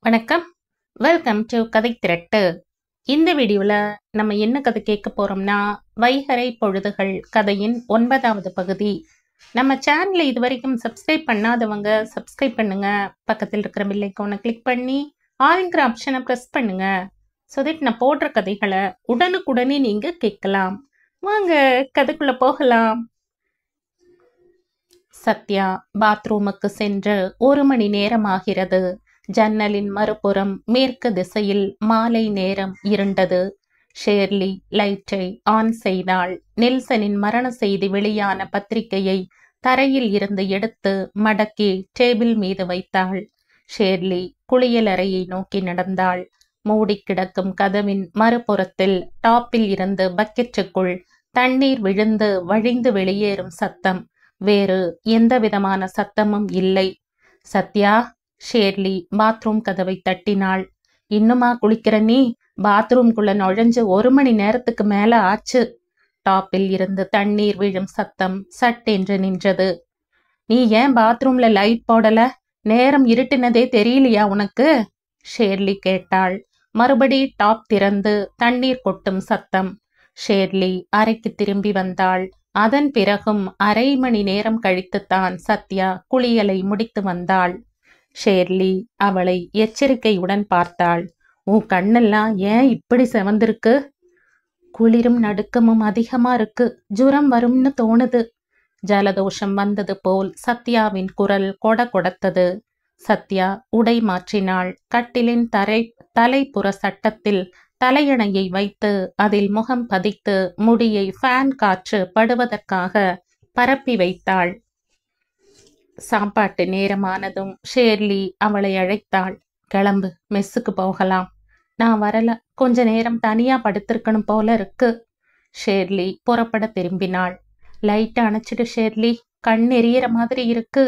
வணக்கம். Welcome to கதை திரட்டு. இந்த வீடியோவில் நம்ம என்ன கதை கேட்க போகிறோம்னா, வைகறை பொழுதுகள் கதையின் 9வது பகுதி. நம்ம சேனலை இது வரைக்கும் சப்ஸ்கிரைப் பண்ணாதவங்க சப்ஸ்கிரைப் பண்ணுங்க. பக்கத்தில் இருக்கிற பெல் ஐகானை கிளிக் பண்ணி ஆல்ங்கிற ஆப்ஷனை ப்ரெஸ் பண்ணுங்க. ஸோ தட் நான் போடுற கதைகளை உடனுக்குடனே நீங்கள் கேட்கலாம். வாங்க கதைக்குள்ளே போகலாம். சத்யா பாத்ரூமுக்கு சென்று 1 மணி நேரம் ஆகிறது. ஜன்னலின் மறுபுறம் மேற்கு திசையில் மாலை நேரம் இருண்டது. ஷேர்லி லைட்டை ஆன் செய்தாள். நெல்சனின் மரண செய்தி வெளியான பத்திரிகையை தரையில் இருந்து எடுத்து மடக்கி டேபிள் மீது வைத்தாள். ஷேர்லி குளியலறையை நோக்கி நடந்தாள். மூடி கிடக்கும் கதவின் மறுபுறத்தில் டாப்பில் இருந்து பக்கெட்டுக்குள் தண்ணீர் விழுந்து வழிந்து வெளியேறும் சத்தம். வேறு எந்த விதமான சத்தமும் இல்லை. சத்யா, ஷேர்லி பாத்ரூம் கதவை தட்டினாள். இன்னுமா குளிக்கிற நீ? பாத்ரூம்குள்ள நுழைஞ்சு 1 மணி நேரத்துக்கு மேல ஆச்சு. டாப்பில் இருந்து தண்ணீர் விழும் சத்தம் சட்டென்று நின்றது. நீ ஏன் பாத்ரூம்ல லைட் போடல? நேரம் இருட்டினதே தெரியலையா உனக்கு? ஷேர்லி கேட்டாள். மறுபடி டாப் திறந்து தண்ணீர் கொட்டும் சத்தம். ஷேர்லி அறைக்கு திரும்பி வந்தாள். அதன் பிறகும் 1/2 மணி நேரம் கழித்துத்தான் சத்யா குளியலை முடித்து வந்தாள். ஷேர்லி அவளை எச்சரிக்கையுடன் பார்த்தாள். உன் கண்ணெல்லாம் ஏன் இப்படி செவந்திருக்கு? குளிரும் நடுக்கமும் அதிகமா இருக்கு. ஜுரம் வரும்னு தோணுது. ஜலதோஷம் வந்தது போல் சத்யாவின் குரல் கொடத்தது. சத்யா உடை மாற்றினாள். கட்டிலின் தலைப்புற சட்டத்தில் தலையணையை வைத்து அதில் முகம் பதித்து முடியை ஃபேன் காற்று படுவதற்காக பரப்பி வைத்தாள். சாப்பாட்டு நேரமானதும் ஷேர்லி அவளை அழைத்தாள். கிளம்பு, மெஸ்ஸுக்கு போகலாம். நான் வரல, கொஞ்ச நேரம் தனியா படுத்திருக்கணும் போல இருக்கு. ஷேர்லி புறப்பட திரும்பினாள். லைட்டை அணைச்சிடு ஷேர்லி, கண் எரியற மாதிரி இருக்கு.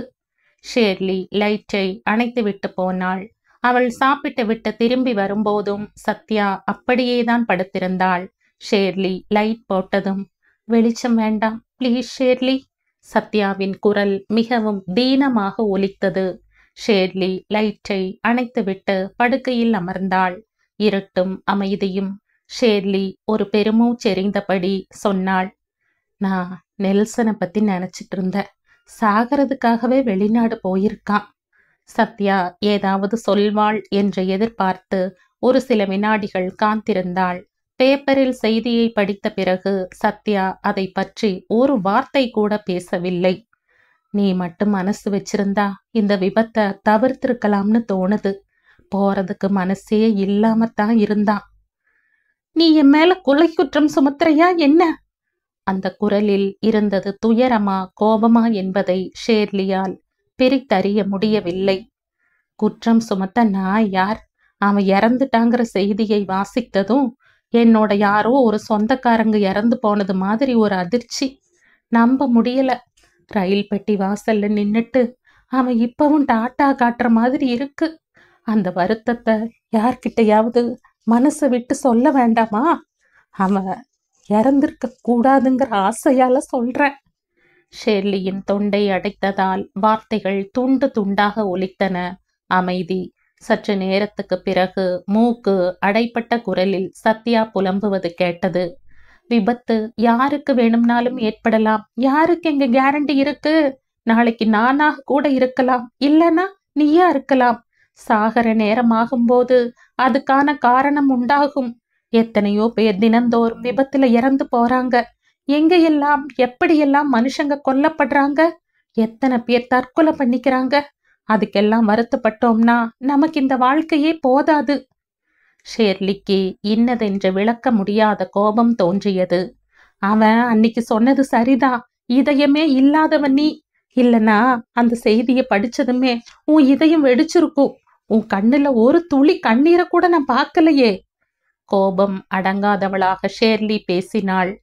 ஷேர்லி லைட்டை அணைத்து விட்டு போனாள். அவள் சாப்பிட்டு விட்டு திரும்பி வரும்போதும் சத்யா அப்படியேதான் படுத்திருந்தாள். ஷேர்லி லைட் போட்டதும், வெளிச்சம் வேண்டாம் ப்ளீஸ் ஷேர்லி. சத்யாவின் குரல் மிகவும் தீனமாக ஒலித்தது. ஷேர்லி லைட்டை அணைத்துவிட்டு படுக்கையில் அமர்ந்தாள். இருட்டும் அமைதியும். ஷேர்லி ஒரு பெருமூச்செறிந்தபடி சொன்னாள். நான் நெல்சனை பத்தி நினைச்சிட்டு இருந்தேன். சாகிறதுக்காகவே வெளிநாடு போயிருக்கான். சத்யா ஏதாவது சொல்வாள் என்று எதிர்பார்த்து ஒரு சில வினாடிகள் காத்திருந்தாள். பேப்பரில் செய்தியை படித்த பிறகு சத்யா அதை பற்றி ஒரு வார்த்தை கூட பேசவில்லை. நீ மட்டும் மனசு வச்சிருந்தா இந்த விபத்தை தவிர்த்திருக்கலாம்னு தோணுது. போறதுக்கு மனசே இல்லாமத்தான் இருந்தான். நீ என் மேல கொலை குற்றம் சுமத்துறையா என்ன? அந்த குரலில் இருந்தது துயரமா கோபமா என்பதை ஷேர்லியால் பிரித்தறிய முடியவில்லை. குற்றம் சுமத்த நான் யார்? அவன் இறந்துட்டாங்கிற செய்தியை வாசித்ததும் என்னோட யாரோ ஒரு சொந்தக்காரங்க இறந்து போனது மாதிரி ஒரு அதிர்ச்சி. நம்ப முடியல. ரயில் பெட்டி வாசல்ல நின்னுட்டு அவன் இப்பவும் டாட்டா காட்டுற மாதிரி இருக்கு. அந்த வருத்தத்தை யார்கிட்டையாவது மனசை விட்டு சொல்ல வேண்டாமா? அவன் இறந்திருக்க கூடாதுங்கிற ஆசையால சொல்றேன். ஷேர்லியின் தொண்டை அடைத்ததால் வார்த்தைகள் துண்டு துண்டாக ஒலித்தன. அமைதி. சற்று நேரத்துக்கு பிறகு மூக்கு அடைப்பட்ட குரலில் சத்யா புலம்புவது கேட்டது. விபத்து யாருக்கு வேணும்னாலும் ஏற்படலாம். யாருக்கு எங்க கேரண்டி இருக்கு? நாளைக்கு நானாக கூட இருக்கலாம், இல்லைன்னா நீயா இருக்கலாம். சாகர நேரம் ஆகும்போது அதுக்கான காரணம் உண்டாகும். எத்தனையோ பேர் தினந்தோறும் விபத்துல இறந்து போறாங்க. எங்கெல்லாம் எப்படியெல்லாம் மனுஷங்க கொல்லப்படுறாங்க. எத்தனை பேர் தற்கொலை பண்ணிக்கிறாங்க. அதுக்கெல்லாம் வருத்தப்பட்டோம்னா நமக்கு இந்த வாழ்க்கையே போதாது. ஷேர்லிக்கு இன்னதென்று விளக்க முடியாத கோபம் தோன்றியது. அவன் அன்னைக்கு சொன்னது சரிதான். இதயமே இல்லாதவன் நீ. இல்லனா அந்த செய்தியை படிச்சதுமே உன் இதயம் வெடிச்சிருக்கும். உன் கண்ணுல ஒரு துளி கண்ணீரை கூட நான் பார்க்கலையே. கோபம் அடங்காதவளாக ஷேர்லி பேசினாள்.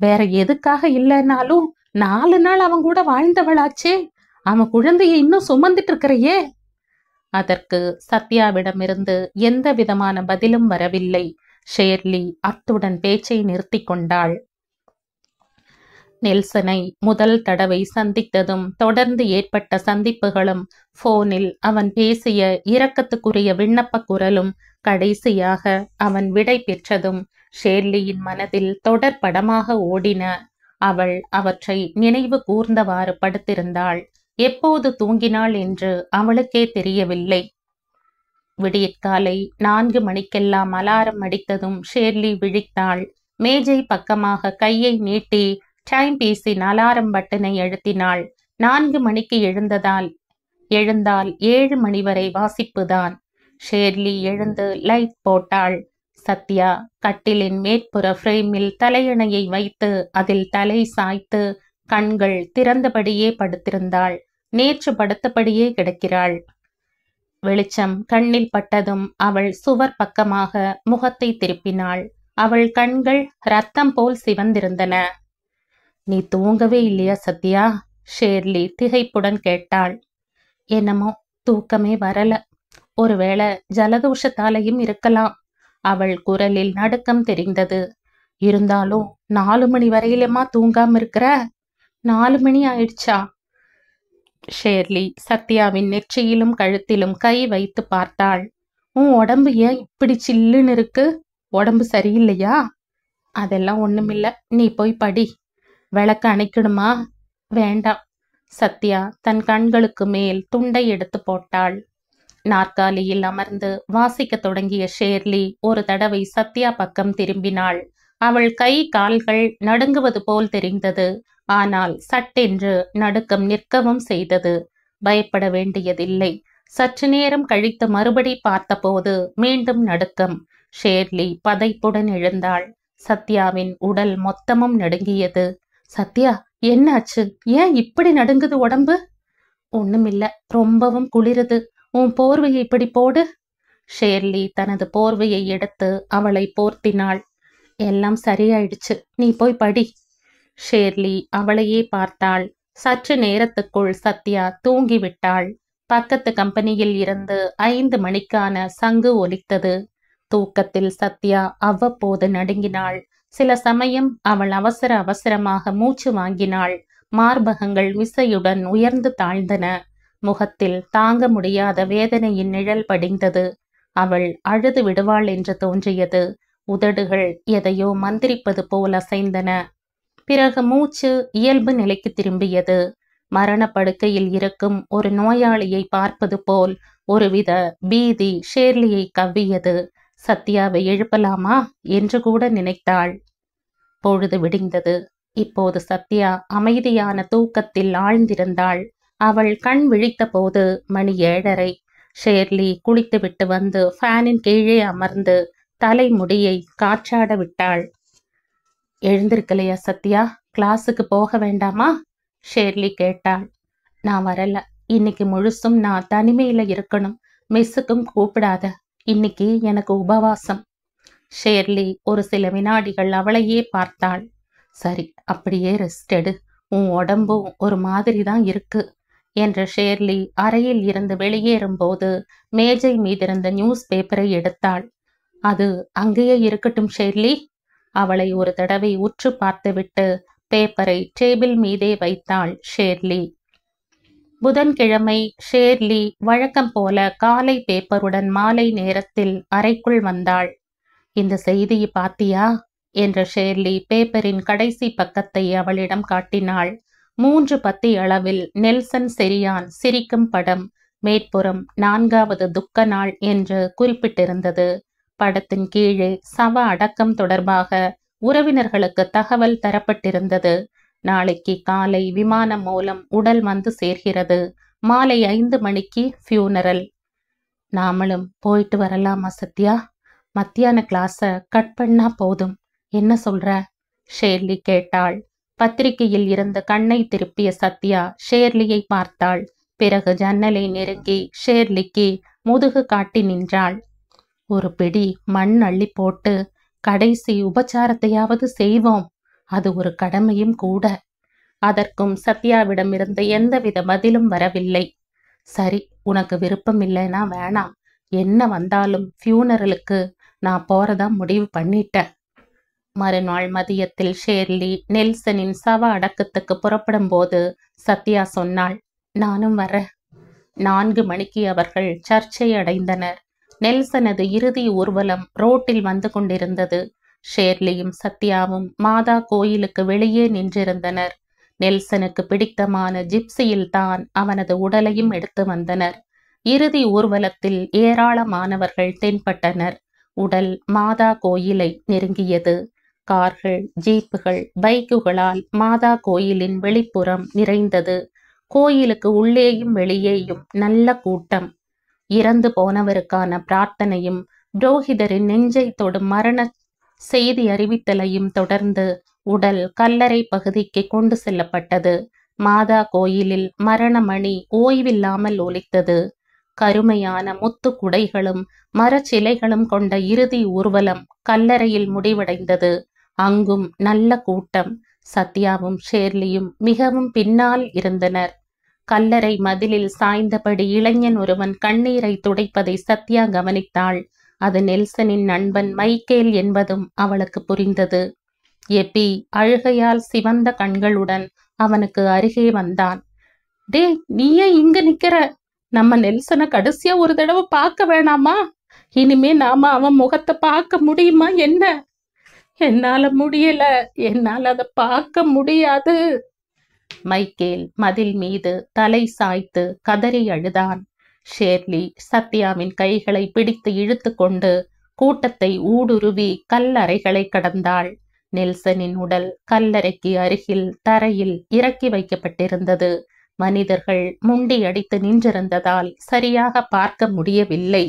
வேற எதுக்காக இல்லைன்னாலும் 4 நாள் அவன் கூட வாழ்ந்தவளாச்சே. அவன் குழந்தையை இன்னும் சுமந்துட்டு இருக்கிறையே. அதற்கு சத்யாவிடமிருந்து எந்த விதமான பதிலும் வரவில்லை. ஷேர்லி அத்துடன் பேச்சை நிறுத்தி கொண்டாள். நெல்சனை முதல் தடவை சந்தித்ததும் தொடர்ந்து ஏற்பட்ட சந்திப்புகளும் போனில் அவன் பேசிய இரக்கத்துக்குரிய விண்ணப்ப குரலும் கடைசியாக அவன் விடை பெற்றதும் ஷேர்லியின் மனதில் தொடர் படமாக ஓடின. அவள் அவற்றை நினைவு கூர்ந்தவாறு படுத்திருந்தாள். எப்போது தூங்கினாள் என்று அவளுக்கே தெரியவில்லை. விடியற்காலை 4 மணிக்கெல்லாம் அலாரம் அடித்ததும் ஷேர்லி விழித்தாள். மேஜை பக்கமாக கையை நீட்டி டைம் பீஸின் அலாரம் பட்டனை அழுத்தினாள். 4 மணிக்கு எழுந்தால் 7 மணி வரை வாசிப்புதான். ஷேர்லி எழுந்து லைட் போட்டாள். சத்யா கட்டிலின் மேற்புற ஃப்ரேமில் தலையணையை வைத்து அதில் தலை சாய்த்து கண்கள் திறந்தபடியே படுத்திருந்தாள். நேற்று படுத்தபடியே கிடக்கிறாள். வெளிச்சம் கண்ணில் பட்டதும் அவள் சுவர் பக்கமாக முகத்தை திருப்பினாள். அவள் கண்கள் ரத்தம் போல் சிவந்திருந்தன. நீ தூங்கவே இல்லையா சத்யா? ஷேர்லி திகைப்புடன் கேட்டாள். என்னமோ தூக்கமே வரல. ஒருவேளை ஜலதோஷத்தாலையும் இருக்கலாம். அவள் குரலில் நடுக்கம் தெரிந்தது. இருந்தாலும் 4 மணி வரையிலுமா தூங்காம இருக்கிற? 4 மணி ஆயிடுச்சா? ஷேர்லி சத்யாவின் நெற்றியிலும் கழுத்திலும் கை வைத்து பார்த்தாள். உன் உடம்பு ஏன் இப்படி சில்லுன்னு இருக்கு? உடம்பு சரியில்லையா? அதெல்லாம் ஒண்ணுமில்ல, நீ போய் படி. விளக்கு அணைக்கணுமா? வேண்டாம். சத்யா தன் கண்களுக்கு மேல் துண்டை எடுத்து போட்டாள். நாற்காலியில் அமர்ந்து வாசிக்க தொடங்கிய ஷேர்லி ஒரு தடவை சத்யா பக்கம் திரும்பினாள். அவள் கை கால்கள் நடுங்குவது போல் தெரிந்தது. ஆனால் சட்டென்று நடுக்கம் நிற்கவும் செய்தது. பயப்பட வேண்டியதில்லை. சற்று நேரம் கழித்து மறுபடி பார்த்தபோது மீண்டும் நடுக்கம். ஷேர்லி பதைப்புடன் எழுந்தாள். சத்யாவின் உடல் மொத்தமும் நடுங்கியது. சத்யா, என்னாச்சு? ஏன் இப்படி நடுங்குது உடம்பு? ஒண்ணுமில்ல, ரொம்பவும் குளிருது. உன் போர்வையை இப்படி போடு. ஷேர்லி தனது போர்வையை எடுத்து அவளை போர்த்தினாள். எல்லாம் சரியாயிடுச்சு, நீ போய் படி. ஷேர்லி அவளையே பார்த்தாள். சற்று நேரத்துக்குள் சத்யா தூங்கிவிட்டாள். பக்கத்து கம்பெனியில் இருந்து 5 மணிக்கான சங்கு ஒலித்தது. தூக்கத்தில் சத்யா அவ்வப்போது நடுங்கினாள். சில சமயம் அவள் அவசரமாக மூச்சு வாங்கினாள். மார்பகங்கள் விசையுடன் உயர்ந்து தாழ்ந்தன. முகத்தில் தாங்க முடியாத வேதனையின் நிழல் படிந்தது. அவள் அழுது விடுவாள் என்று தோன்றியது. உதடுகள் எதையோ மந்திரிப்பது போல் அசைந்தன. பிறகு மூச்சு இயல்பு நிலைக்கு திரும்பியது. மரணப்படுக்கையில் இருக்கும் ஒரு நோயாளியை பார்ப்பது போல் ஒருவித பீதி ஷேர்லியை கவ்வியது. சத்யாவை எழுப்பலாமா என்று கூட நினைத்தாள். பொழுது விடிந்தது. இப்போது சத்யா அமைதியான தூக்கத்தில் ஆழ்ந்திருந்தாள். அவள் கண் விழித்த போது மணி 7:30. ஷேர்லி குளித்துவிட்டு வந்து ஃபேனின் கீழே அமர்ந்து தலைமுடியை காற்றாட விட்டாள். எழுந்திருக்கலையா சத்யா? கிளாஸுக்கு போக வேண்டாமா? ஷேர்லி கேட்டாள். நான் வரல. இன்னைக்கு முழுசும் நான் தனிமையில இருக்கணும். மெஸ்ஸுக்கும் கூப்பிடாத. இன்னைக்கு எனக்கு உபவாசம். ஷேர்லி ஒரு சில வினாடிகள் அவளையே பார்த்தாள். சரி, அப்படியே ரெஸ்ட் எடு. உன் உடம்பும் ஒரு மாதிரி தான் இருக்கு என்ற ஷேர்லி அறையில் இருந்து வெளியேறும்போது மேஜை மீதிருந்த நியூஸ் பேப்பரை எடுத்தாள். அது அங்கேயே இருக்கட்டும் ஷேர்லி. அவளை ஒரு தடவை உற்று பார்த்துவிட்டு பேப்பரை டேபிள் மீதே வைத்தாள் ஷேர்லி. புதன்கிழமை ஷேர்லி வழக்கம் போல காலை பேப்பருடன் மாலை நேரத்தில் அறைக்குள் வந்தாள். இந்த செய்தியை பாத்தியா என்ற ஷேர்லி பேப்பரின் கடைசி பக்கத்தை அவளிடம் காட்டினாள். 3 பத்தி அளவில் நெல்சன் செரியான் சிரிக்கும் படம். மேற்புறம் 4வது துக்க நாள் என்று குறிப்பிட்டிருந்தது. படத்தின் கீழே சவ அடக்கம் தொடர்பாக உறவினர்களுக்கு தகவல் தரப்பட்டிருந்தது. நாளைக்கு காலை விமானம் மூலம் உடல் வந்து சேர்கிறது. மாலை 5 மணிக்கு ஃபியூனரல். நாமளும் போயிட்டு வரலாமா சத்யா? மத்தியான கிளாஸ கட் பண்ணா போதும். என்ன சொல்ற? ஷேர்லி கேட்டாள். பத்திரிகையில் இருந்து கண்ணை திருப்பிய சத்யா ஷேர்லியை பார்த்தாள். பிறகு ஜன்னலை நெருங்கி ஷேர்லிக்கு முதுகு காட்டி நின்றாள். ஒரு பிடி மண் அள்ளி போட்டு கடைசி உபச்சாரத்தையாவது செய்வோம். அது ஒரு கடமையும் கூட. அதற்கும் சத்யாவிடமிருந்து எந்தவித பதிலும் வரவில்லை. சரி, உனக்கு விருப்பம் இல்லைன்னா வேணாம். என்ன வந்தாலும் ஃபியூனரலுக்கு நான் போறதா முடிவு பண்ணிட்டேன். மறுநாள் மதியத்தில் ஷேர்லி நெல்சனின் சவ அடக்கத்துக்கு புறப்படும் போது சத்யா சொன்னாள், நானும் வரேன். 4 மணிக்கு அவர்கள் சர்ச்சை அடைந்தனர். நெல்சனது இறுதி ஊர்வலம் ரோட்டில் வந்து கொண்டிருந்தது. ஷேர்லியும் சத்யாவும் மாதா கோயிலுக்கு வெளியே நின்றிருந்தனர். நெல்சனுக்கு பிடித்தமான ஜிப்சியில் தான் அவனது உடலையும் எடுத்து வந்தனர். இறுதி ஊர்வலத்தில் ஏராளமானவர்கள் தென்பட்டனர். உடல் மாதா கோயிலை நெருங்கியது. கார்கள், ஜீப்புகள், பைக்குகளால் மாதா கோயிலின் வெளிப்புறம் நிறைந்தது. கோயிலுக்கு உள்ளேயும் வெளியேயும் நல்ல கூட்டம். இறந்து போனவருக்கான பிரார்த்தனையும் புரோகிதரின் நெஞ்சை தொடும் மரண செய்தி அறிவித்தலையும் தொடர்ந்து உடல் கல்லறை பகுதிக்கு கொண்டு செல்லப்பட்டது. மாதா கோயிலில் மரணமணி ஓய்வில்லாமல் ஒலித்தது. கருமையான முத்து குடைகளும் மரச்சிலைகளும் கொண்ட இறுதி ஊர்வலம் கல்லறையில் முடிவடைந்தது. அங்கும் நல்ல கூட்டம். சத்யாவும் ஷேர்லியும் மிகவும் பின்னால் இருந்தனர். கல்லறை மதிலில் சாய்ந்தபடி இளைஞன் ஒருவன் கண்ணீரை துடைப்பதை சத்யா கவனித்தாள். அது நெல்சனின் நண்பன் மைக்கேல் என்பதும் அவளுக்கு புரிந்தது. எப்பி அழுகையால் சிவந்த கண்களுடன் அவனுக்கு அருகே வந்தான். டே, நீ ஏன் இங்க நிக்கிற? நம்ம நெல்சனை கடைசியா ஒரு தடவை பார்க்க வேணாமா? இனிமே நாம அவன் முகத்தை பார்க்க முடியுமா என்ன? என்னால முடியல, என்னால் அதை பார்க்க முடியாது. மைக்கேல் மதில் மீது தலை சாய்த்து கதறி அழுதான். ஷேர்லி சத்யாவின் கைகளை பிடித்து இழுத்து கொண்டு கூட்டத்தை ஊடுருவி கல்லறைகளை கடந்தாள். நெல்சனின் உடல் கல்லறைக்கு அருகில் தரையில் இறக்கி வைக்கப்பட்டிருந்தது. மனிதர்கள் முண்டி அடித்து நின்றிருந்ததால் சரியாக பார்க்க முடியவில்லை.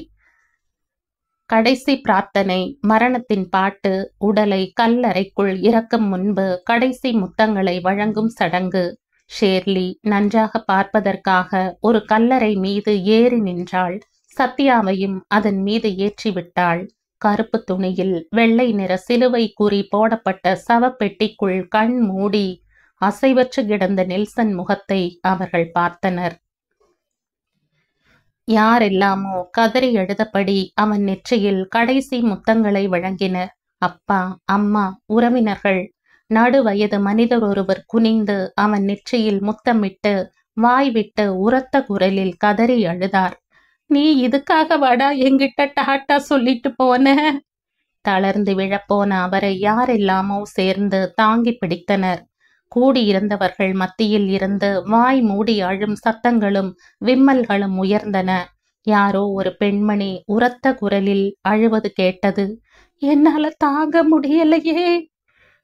கடைசி பிரார்த்தனை, மரணத்தின் பாட்டு, உடலை கல்லறைக்குள் இறக்கும் முன்பு கடைசி முத்தங்களை வழங்கும் சடங்கு. ஷேர்லி நன்றாக பார்ப்பதற்காக ஒரு கல்லறை மீது ஏறி நின்றாள். சத்யாவையும் அதன் மீது ஏற்றிவிட்டாள். கருப்பு துணியில் வெள்ளை நிற சிலுவை குறி போடப்பட்ட சவப்பெட்டிக்குள் கண் மூடி அசைவற்று கிடந்த நெல்சன் முகத்தை அவர்கள் பார்த்தனர். யாரெல்லாமோ கதறி எழுதபடி அவன் நெற்றியில் கடைசி முத்தங்களை வழங்கினர். அப்பா, அம்மா, உறவினர்கள். நடுவயது மனிதர் ஒருவர் குனிந்து அவன் நெற்றியில் முத்தமிட்டு வாய் விட்டு உரத்த குரலில் கதறி அழுதார். நீ இதுக்காக வாடா என்கிட்ட டாட்டா சொல்லிட்டு போன? தளர்ந்து விழப்போன அவரை யாரெல்லாமோ சேர்ந்து தாங்கி பிடித்தனர். கூடியிருந்தவர்கள் மத்தியில் இருந்து வாய் மூடி அழும் சத்தங்களும் விம்மல்களும் உயர்ந்தன. யாரோ ஒரு பெண்மணி உரத்த குரலில் அழுவது கேட்டது. என்னால தாங்க முடியலையே.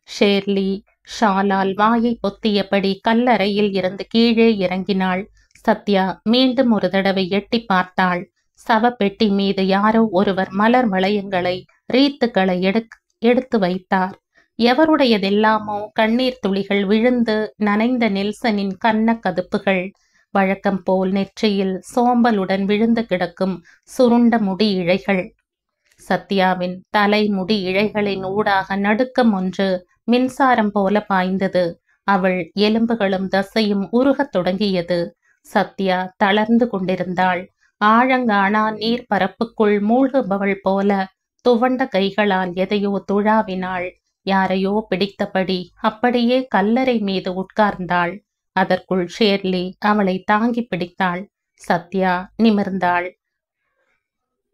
ஷேர்லி ஷாலால் வாயை பொத்தியபடி கல்லறையில் இருந்து கீழே இறங்கினாள். சத்யா மீண்டும் ஒரு தடவை எட்டி பார்த்தாள். சவப்பெட்டி மீது யாரோ ஒருவர் மலர் வளையங்களை, ரீத்துக்களை எடுத்து வைத்தார். எவருடையதெல்லாமோ கண்ணீர் துளிகள் விழுந்து நனைந்த நெல்சனின் கன்ன கதுப்புகள். வழக்கம் போல் நெற்றியில் சோம்பலுடன் விழுந்து கிடக்கும் சுருண்ட முடி இழைகள். சத்யாவின் தலைமுடி இழைகளின் ஊடாக நடுக்கம் ஒன்று மின்சாரம் போல பாய்ந்தது. அவள் எலும்புகளும் தசையும் உருகத் தொடங்கியது. சத்யா தளர்ந்து கொண்டிருந்தாள். ஆழங்கானா நீர் பரப்புக்குள் மூழ்குபவள் போல துவண்ட கைகளால் எதையோ துழாவினாள். யாரையோ பிடித்தபடி அப்படியே கல்லறை மீது உட்கார்ந்தாள். அதற்குள் ஷேர்லி அவளை தாங்கி பிடித்தாள். சத்யா நிமிர்ந்தாள்.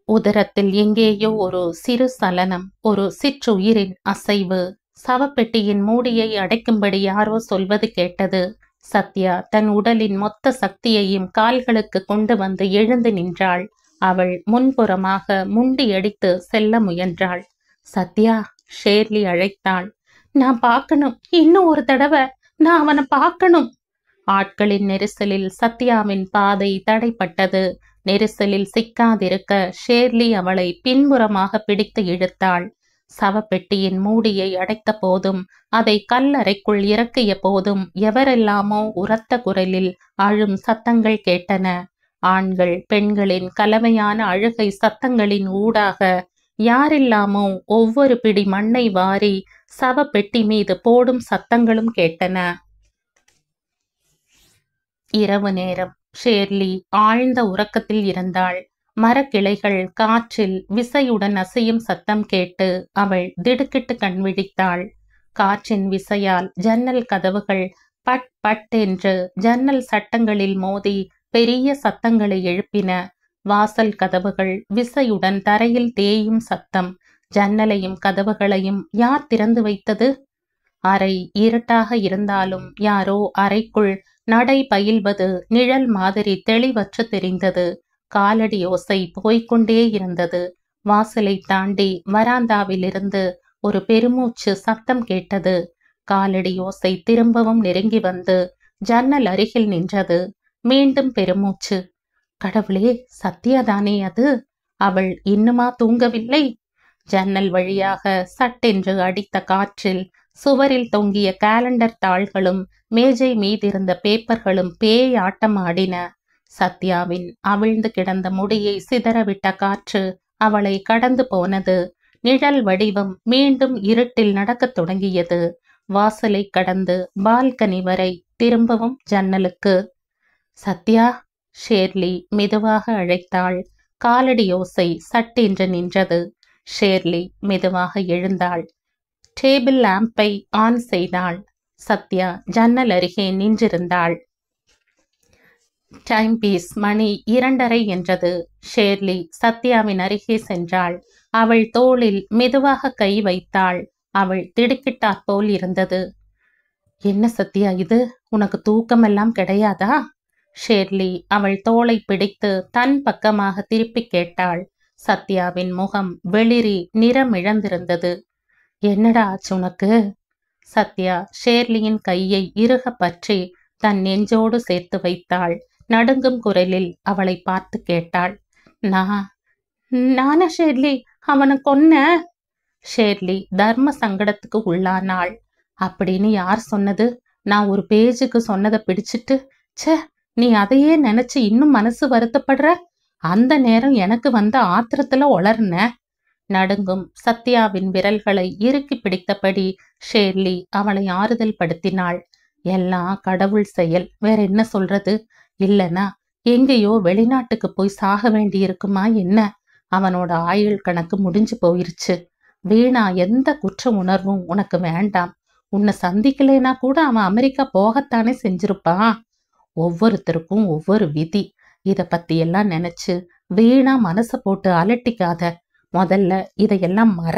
உதரத்தில் எங்கேயோ ஒரு சிறு சலனம், ஒரு சிற்றுயிரின் அசைவு. சவப்பெட்டியின் மூடியை அடைக்கும்படி யாரோ சொல்வது கேட்டது. சத்யா தன் உடலின் மொத்த சக்தியையும் கால்களுக்கு கொண்டு வந்து எழுந்து நின்றாள். அவள் முன்புறமாக முண்டி அடித்து செல்ல முயன்றாள். சத்யா, ஷேர்லி அழைத்தாள். நான் பார்க்கணும், இன்னும் ஒரு தடவை நான் அவனை பார்க்கணும். ஆட்களின் நெரிசலில் சத்யாவின் பாதை தடைப்பட்டது. நெரிசலில் சிக்காதிருக்க ஷேர்லி அவளை பின்புறமாக பிடித்து இழுத்தாள். சவப்பெட்டியின் மூடியை அடைத்த போதும், அதை கல்லறைக்குள் இறக்கிய போதும் எவரெல்லாமோ உரத்த குரலில் அழும் சத்தங்கள் கேட்டன. ஆண்கள் பெண்களின் கலவையான அழுகை சத்தங்களின் ஊடாக யாரெல்லாமோ ஒவ்வொரு பிடி மண்ணை வாரி சவப்பெட்டி மீது போடும் சத்தங்களும் கேட்டன. இரவு நேரம். ஷேர்லி ஆழ்ந்த உறக்கத்தில் இருந்தாள். மரக்கிளைகள் காற்றில் விசையுடன் அசையும் சத்தம் கேட்டு அவள் திடுக்கிட்டு கண் விழித்தாள். காற்றின் விசையால் ஜன்னல் கதவுகள் பட் பட் என்று ஜன்னல் சட்டங்களில் மோதி பெரிய சத்தங்களை எழுப்பின. வாசல் கதவுகள் விசையுடன் தரையில் தேயும் சத்தம். ஜன்னலையும் கதவுகளையும் யார் திறந்து வைத்தது? அறை இருட்டாக இருந்தாலும் யாரோ அறைக்குள் நடை பயில்வது நிழல் மாதிரி தெளிவற்று தெரிந்தது. காலடி ஓசை போய்கொண்டே இருந்தது. வாசலை தாண்டி வராந்தாவிலிருந்து ஒரு பெருமூச்சு சத்தம் கேட்டது. காலடி ஓசை திரும்பவும் நெருங்கி வந்து ஜன்னல் அருகில் நின்றது. மீண்டும் பெருமூச்சு. கடவுளே, சத்யாதானே அது? அவள் இன்னுமா தூங்கவில்லை? ஜன்னல் வழியாக சட்டென்று அடித்த காற்றில் சுவரில் தொங்கிய காலண்டர் தாள்களும் மேஜை மீதிருந்த பேப்பர்களும் பேய் ஆட்டம் ஆடின. சத்யாவின் அவிழ்ந்து கிடந்த முடியை சிதறவிட்ட காற்று அவளை கடந்து போனது. நிழல் வடிவம் மீண்டும் இருட்டில் நடக்கத் தொடங்கியது. வாசலை கடந்து பால்கனி வரை, திரும்பவும் ஜன்னலுக்கு. சத்யா, ஷேர்லி மெதுவாக அழைத்தாள். காலடி ஓசை சட்டென்று நின்றது. ஷேர்லி மெதுவாக எழுந்தாள். டேபிள் லாம்பை ஆன் செய்தாள். சத்யா ஜன்னல் அருகே நின்றிருந்தாள். டைம் பீஸ் மணி 2:30 என்றது. ஷேர்லி சத்யாவின் அருகே சென்றாள். அவள் தோளில் மெதுவாக கை வைத்தாள். அவள் திடுக்கிட்டாற் போல் இருந்தது. என்ன சத்யா இது? உனக்கு தூக்கமெல்லாம் கிடையாதா? ஷேர்லி அவள் தோளை பிடித்து தன் பக்கமாக திருப்பி கேட்டாள். சத்யாவின் முகம் வெளிரி நிறமிழந்திருந்தது. என்னடா ஆச்சு உனக்கு? சத்யா ஷேர்லியின் கையை இறுக பற்றி தன் நெஞ்சோடு சேர்த்து வைத்தாள். நடுங்கும் குரலில் அவளை பார்த்து கேட்டாள். நானா ஷேர்லி அவனை கொன்ன? ஷேர்லி தர்ம சங்கடத்துக்கு உள்ளானாள். அப்படின்னு யார் சொன்னது? நான் ஒரு பேஜுக்கு சொன்னதை பிடிச்சிட்டு, ச்சே, நீ அதையே நினைச்சு இன்னும் மனசு வருத்தப்படுற? அந்த நேரம் எனக்கு வந்த ஆத்திரத்துல உளர்ன. நடுங்கும் சத்யாவின் விரல்களை இறுக்கி பிடித்தபடி ஷேர்லி அவளை ஆறுதல் படுத்தினாள். எல்லாம் கடவுள் செயல், வேற என்ன சொல்றது? இல்லனா எங்கேயோ வெளிநாட்டுக்கு போய் சாக வேண்டி இருக்குமா என்ன? அவனோட ஆயுள் கணக்கு முடிஞ்சு போயிருச்சு. வீணா எந்த குற்ற உணர்வும் உனக்கு வேண்டாம். உன்னை சந்திக்கலைனா கூட அவன் அமெரிக்கா போகத்தானே செஞ்சிருப்பான். ஒவ்வொருத்தருக்கும் ஒவ்வொரு விதி. இத பத்தி எல்லாம் நினைச்சு வீணா மனசை போட்டு அலட்டிக்காத. முதல்ல இதையெல்லாம் மற.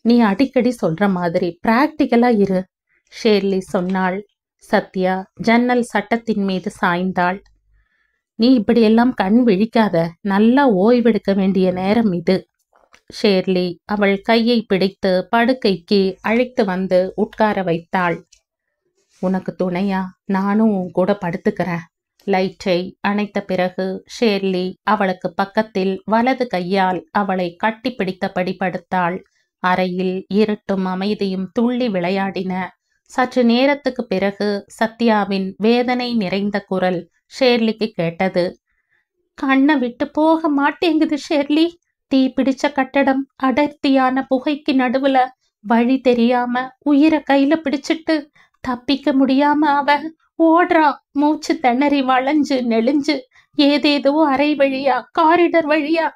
நீ அடிக்கடி சொல்ற மாதிரி பிராக்டிக்கலா இரு, ஷேர்லி சொன்னாள். சத்யா ஜன்னல் சட்டத்தின் மீது சாய்ந்தாள். நீ இப்படியெல்லாம் கண் விழிக்காத. நல்லா ஓய்வெடுக்க வேண்டிய நேரம் இது. ஷேர்லி அவள் கையை பிடித்து படுக்கைக்கு அழைத்து வந்து உட்கார வைத்தாள். உனக்கு துணையா நானும் உன் கூட படுத்துக்கிறேன். லைட்டை அணைத்த பிறகு ஷேர்லி அவளுக்கு பக்கத்தில் வலது கையால் அவளை கட்டி பிடித்தபடி படுத்தாள். அறையில் இருட்டும் அமைதியும் துள்ளி விளையாடின. சற்று நேரத்துக்கு பிறகு சத்யாவின் வேதனை நிறைந்த குரல் ஷேர்லிக்கு கேட்டது. கண்ணை விட்டு போக மாட்டேங்குது ஷேர்லி. தீ பிடிச்ச கட்டடம், அடர்த்தியான புகைக்கு நடுவுல வழி தெரியாம உயிரை கையில பிடிச்சிட்டு தப்பிக்க முடியாம அவ ஓடுறா. மூச்சு திணறி வளைஞ்சு நெளிஞ்சு ஏதேதோ அறை வழியா, காரிடர் வழியா.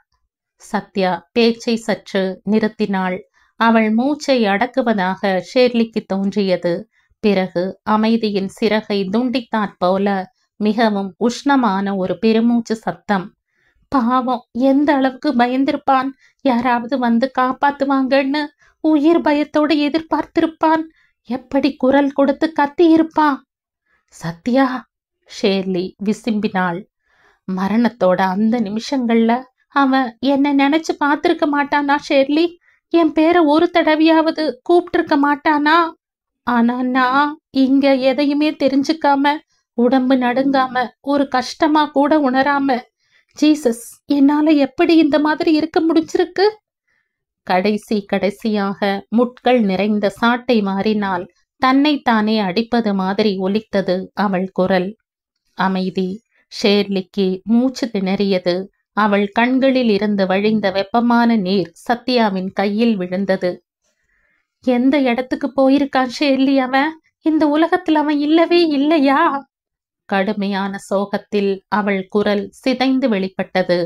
சத்யா பேச்சை சற்று நிறுத்தினாள். அவள் மூச்சை அடக்குவதாக ஷேர்லிக்கு தோன்றியது. பிறகு அமைதியின் சிறகை துண்டித்தாற் போல மிகவும் உஷ்ணமான ஒரு பெருமூச்சு சத்தம். பாவம், எந்த அளவுக்கு பயந்திருப்பான். யாராவது வந்து காப்பாத்துவாங்கன்னு உயிர் பயத்தோடு எதிர்பார்த்திருப்பான். எப்படி குரல் கொடுத்து கத்தி இருப்பான். சத்யா, ஷேர்லி விசிம்பினாள். மரணத்தோட அந்த நிமிஷங்கள்ல அவன் என்ன நினைச்சு பார்த்திருக்க மாட்டானா ஷேர்லி? என் பேரை ஒரு தடவையாவது கூப்பிட்டிருக்க மாட்டானா? ஆனா நான் இங்க எதையுமே தெரிஞ்சுக்காம, உடம்பு நடுங்காம, ஒரு கஷ்டமா கூட உணராம, ஜீசஸ், என்னால எப்படி இந்த மாதிரி இருக்க முடிஞ்சிருக்கு? கடைசியாக முட்கள் நிறைந்த சாட்டை மாறினால் தன்னைத்தானே அடிப்பது மாதிரி ஒலித்தது அவள் குரல். அமைதி. ஷேர்லிக்கு மூச்சு திணறியது. அவள் கண்களில் இருந்து வழிந்த வெப்பமான நீர் சத்யாவின் கையில் விழுந்தது. எந்த இடத்துக்கு போயிருக்கான் ஷேர்லி அவன்? இந்த உலகத்தில் அவன் இல்லவே இல்லையா? கடுமையான சோகத்தில் அவள் குரல் சிதைந்து வெளிப்பட்டது.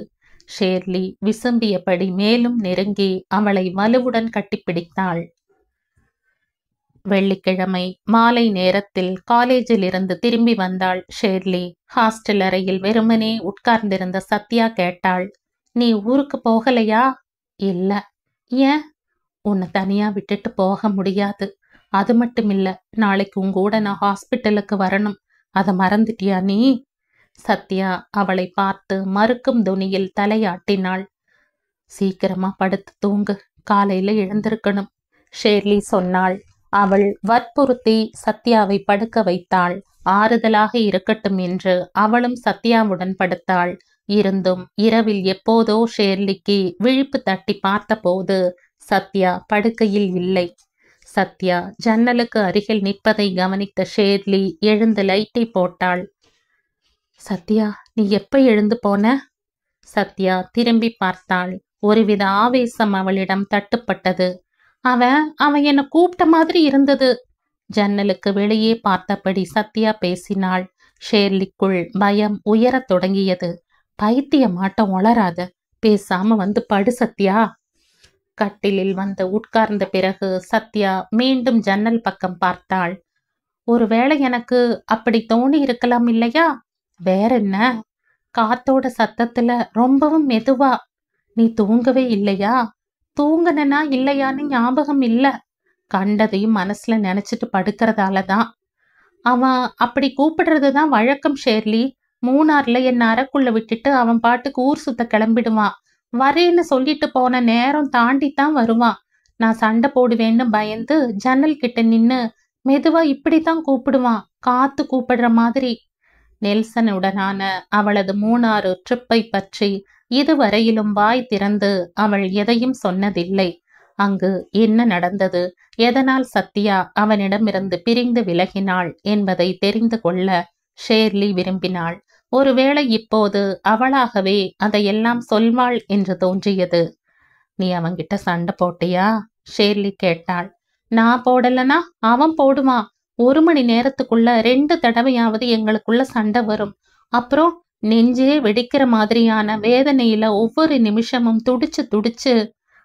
ஷேர்லி விசும்பியபடி மேலும் நெருங்கி அவளை வலுவுடன் கட்டிப்பிடித்தாள். வெள்ளிக்கிழமை மாலை நேரத்தில் காலேஜில் இருந்து திரும்பி வந்தாள் ஷேர்லி. ஹாஸ்டல் அறையில் வெறுமனே உட்கார்ந்திருந்த சத்யா கேட்டாள், நீ ஊருக்கு போகலையா? இல்ல. ஏன்? உன்னை தனியா விட்டுட்டு போக முடியாது. அது மட்டும் இல்ல, நாளைக்கு உங்கூட நான் ஹாஸ்பிட்டலுக்கு வரணும். அதை மறந்துட்டியா நீ? சத்யா அவளை பார்த்து மறுக்கும் துணியில் தலையாட்டினாள். சீக்கிரமா படுத்து தூங்கு, காலையில எழுந்திருக்கணும், ஷேர்லி சொன்னாள். அவள் வற்புறுத்தி சத்யாவை படுக்க வைத்தாள். ஆறுதலாக இருக்கட்டும் என்று அவளும் சத்யாவுடன் படுத்தாள். இருந்தும் இரவில் எப்போதோ ஷேர்லிக்கு விழிப்பு தட்டி பார்த்தபோது சத்யா படுக்கையில் இல்லை. சத்யா ஜன்னலுக்கு அருகில் நிற்பதை கவனித்த ஷேர்லி எழுந்து லைட்டை போட்டாள். சத்யா, நீ எப்ப எழுந்து போன? சத்யா திரும்பி பார்த்தாள். ஒருவித ஆவேசம் அவளிடம் தட்டுப்பட்டது. அவன் என்னை கூப்பிட்ட மாதிரி இருந்தது. ஜன்னலுக்கு வெளியே பார்த்தபடி சத்யா பேசினாள். ஷேர்லிக்குள் பயம் உயரத் தொடங்கியது. பைத்தியமாட்டம் உளராத, பேசாம வந்து படு சத்யா. கட்டிலில் வந்து உட்கார்ந்த பிறகு சத்யா மீண்டும் ஜன்னல் பக்கம் பார்த்தாள். ஒருவேளை எனக்கு அப்படி தோணி இருக்கலாம் இல்லையா? வேற என்ன? காத்தோட சத்தத்துல ரொம்பவும் மெதுவா. நீ தூங்கவே இல்லையா? தூங்கனா இல்லையான்னு ஞாபகம் இல்ல. கண்டதையும் மனசுல நினைச்சிட்டு படுக்கிறதாலதான். அவன் அப்படி கூப்பிடுறதுதான் வழக்கம் ஷேர்லி. மூணார்ல என்ன அறைக்குள்ள விட்டுட்டு அவன் பாட்டுக்கு ஊர் சுத்த கிளம்பிடுவான். வரேன்னு சொல்லிட்டு போன நேரம் தாண்டித்தான் வருவான். நான் சண்டை போடுவேன்னு பயந்து ஜன்னல் கிட்ட நின்னு மெதுவா இப்படித்தான் கூப்பிடுவான், காத்து கூப்பிடுற மாதிரி. நெல்சனுடனான அவளது 3 ட்ரிப்பை பற்றி இதுவரையிலும் வாய் திறந்து அவள் எதையும் சொன்னதில்லை. அங்கு என்ன நடந்தது, எதனால் சத்யா அவனிடமிருந்து பிரிந்து விலகினாள் என்பதை தெரிந்து கொள்ள ஷேர்லி விரும்பினாள். ஒருவேளை இப்போது அவளாகவே அதையெல்லாம் சொல்வாள் என்று தோன்றியது. நீ அவன்கிட்ட சண்டை போட்டியா? ஷேர்லி கேட்டாள். நான் போடலனா அவன் போடுவான். 1 மணி நேரத்துக்குள்ள 2 தடவையாவது எங்களுக்குள்ள சண்டை வரும். அப்புறம் நெஞ்சே வெடிக்கிற மாதிரியான வேதனையில ஒவ்வொரு நிமிஷமும் துடிச்சு துடிச்சு.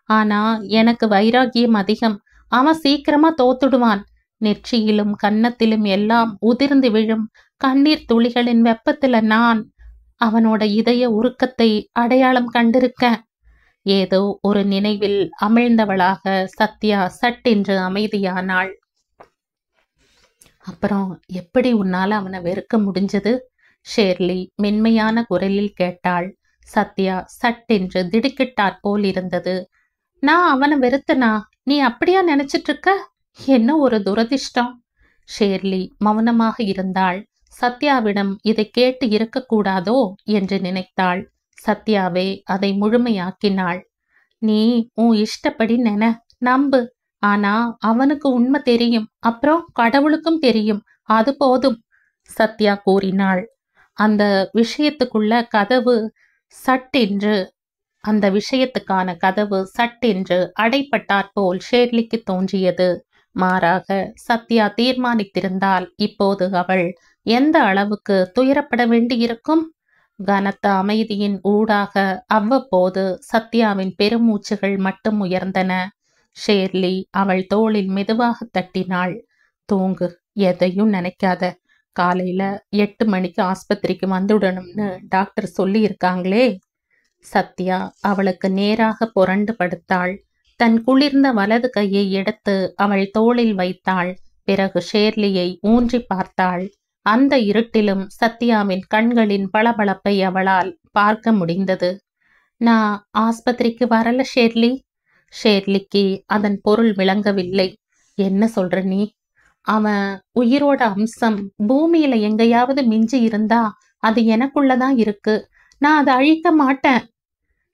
ஆனா எனக்கு வைராகியம் அதிகம். அவன் சீக்கிரமா தோத்துடுவான். நெற்றியிலும் கன்னத்திலும் எல்லாம் உதிர்ந்து விழும் கண்ணீர் துளிகளின் வெப்பத்துல நான் அவனோட இதய உருக்கத்தை அடையாளம் கண்டிருக்கேன். ஏதோ ஒரு நினைவில் அமிழ்ந்தவளாக சத்யா சட்டென்று அமைதியானாள். அப்புறம் எப்படி உன்னால அவனை வெறுக்க முடிஞ்சது? ஷேர்லி மென்மையான குரலில் கேட்டாள். சத்யா சட்டென்று திடுக்கிட்டாற் போல் இருந்தது. நான் அவனை வெறுத்தனா? நீ அப்படியா நினைச்சிட்டு இருக்க? என்ன ஒரு துரதிர்ஷ்டம். ஷேர்லி மௌனமாக இருந்தாள். சத்யாவிடம் இதை கேட்டு இருக்கக்கூடாதோ என்று நினைத்தாள். சத்யாவே அதை முழுமையாக்கினாள். நீ உன் இஷ்டப்படி நம்பு. ஆனா அவனுக்கு உண்மை தெரியும், அப்புறம் கடவுளுக்கும் தெரியும். அது போதும், சத்யா கூறினாள். அந்த விஷயத்துக்கான கதவு சட்டென்று அடைப்பட்டாற்போல் ஷேர்லிக்கு தோன்றியது. மாறாக சத்யா தீர்மானித்திருந்தால் இப்போது அவள் எந்த அளவுக்கு துயரப்பட வேண்டியிருக்கும்? கனத்த அமைதியின் ஊடாக அவ்வப்போது சத்யாவின் பெருமூச்சுகள் மட்டும் உயர்ந்தன. ஷேர்லி அவள் தோளில் மெதுவாக தட்டினாள். தூங்கு, எதையும் நினைக்காத. காலையில 8 மணிக்கு ஆஸ்பத்திரிக்கு வந்துடணும்னு டாக்டர் சொல்லி இருக்காங்களே. சத்யா அவளுக்கு நேராக புரண்டு படுத்தாள். தன் குளிர்ந்த வலது கையை எடுத்து அவள் தோளில் வைத்தாள். பிறகு ஷேர்லியை ஊன்றி பார்த்தாள். அந்த இருட்டிலும் சத்யாவின் கண்களின் பளபளப்பை அவளால் பார்க்க முடிந்தது. நான் ஆஸ்பத்திரிக்கு வரல ஷேர்லி. ஷேர்லிக்கு அதன் பொருள் விளங்கவில்லை. என்ன சொல்ற நீ? அவன் உயிரோட அம்சம் பூமியில எங்கேயாவது மிஞ்சி இருந்தா அது எனக்குள்ளதான் இருக்கு. நான் அதை அழிக்க மாட்டேன்.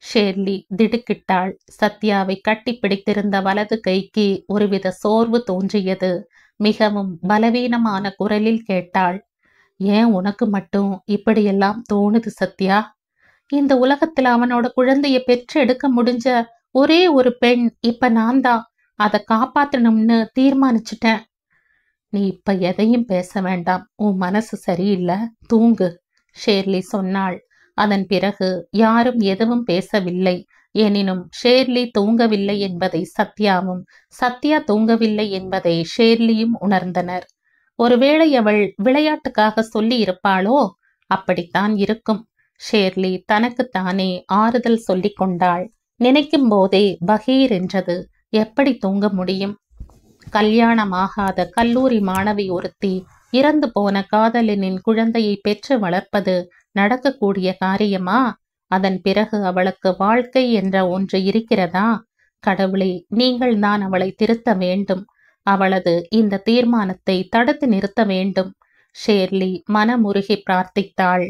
ஷேர்லி திடுக்கிட்டாள். சத்யாவை கட்டி பிடித்திருந்த வலது கைக்கு ஒருவித சோர்வு தோன்றியது. மிகவும் பலவீனமான குரலில் கேட்டாள். ஏன் உனக்கு மட்டும் இப்படியெல்லாம் தோணுது சத்யா? இந்த உலகத்துல அவனோட குழந்தைய பெற்று எடுக்க முடிஞ்ச ஒரே ஒரு பெண் இப்ப நான் தான். அதை காப்பாத்தணும்னு தீர்மானிச்சுட்டேன். நீ இப்ப எதையும் பேச வேண்டாம். உன் மனசு சரியில்லை, தூங்கு, ஷேர்லி சொன்னாள். அதன் பிறகு யாரும் எதுவும் பேசவில்லை. எனினும் ஷேர்லி தூங்கவில்லை என்பதை சத்யாவும், சத்யா தூங்கவில்லை என்பதை ஷேர்லியும் உணர்ந்தனர். ஒருவேளை அவள் விளையாட்டுக்காக சொல்லி இருப்பாளோ? அப்படித்தான் இருக்கும். ஷேர்லி தனக்குத்தானே ஆறுதல் சொல்லிக் கொண்டாள். நினைக்கும் போதே பகீர் என்றது. எப்படி தூங்க முடியும்? கல்யாணமாகாத கல்லூரி மாணவி ஒருத்தி இறந்து போன காதலனின் குழந்தையை பெற்று வளர்ப்பது நடக்கக்கூடிய காரியமா? அதன் பிறகு அவளுக்கு வாழ்க்கை என்ற ஒன்று இருக்கிறதா? கடவுளே, நீங்கள் தான் அவளை திருத்த வேண்டும். அவளது இந்த தீர்மானத்தை தடுத்து நிறுத்த வேண்டும். ஷேர்லி மனமுருகி பிரார்த்தித்தாள்.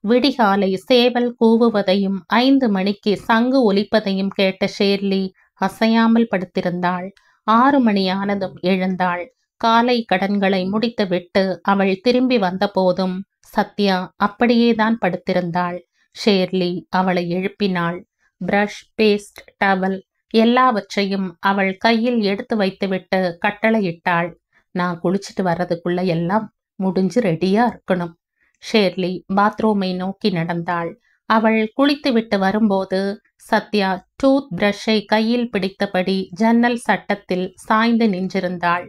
விடிகாலை சேவல் கூவுவதையும் 5 மணிக்கு சங்கு ஒலிப்பதையும் கேட்ட ஷேர்லி அசையாமல் படுத்திருந்தாள். 6 மணி ஆனதும் எழுந்தாள். காலை கடன்களை முடித்துவிட்டு அவள் திரும்பி வந்தபோதும் சத்யா அப்படியேதான் படுத்திருந்தாள். ஷேர்லி அவளை எழுப்பினாள். பிரஷ், பேஸ்ட், டவல் எல்லாவற்றையும் அவள் கையில் எடுத்து வைத்துவிட்டு கட்டளையிட்டாள். நான் குளிச்சுட்டு வர்றதுக்குள்ள எல்லாம் முடிஞ்சு ரெடியா இருக்கணும். ஷேர்லி பாத்ரூமை நோக்கி நடந்தாள். அவள் குளித்துவிட்டு வரும்போது சத்யா டூத் பிரஷை கையில் பிடித்தபடி ஜன்னல் சட்டத்தில் சாய்ந்து நின்றிருந்தாள்.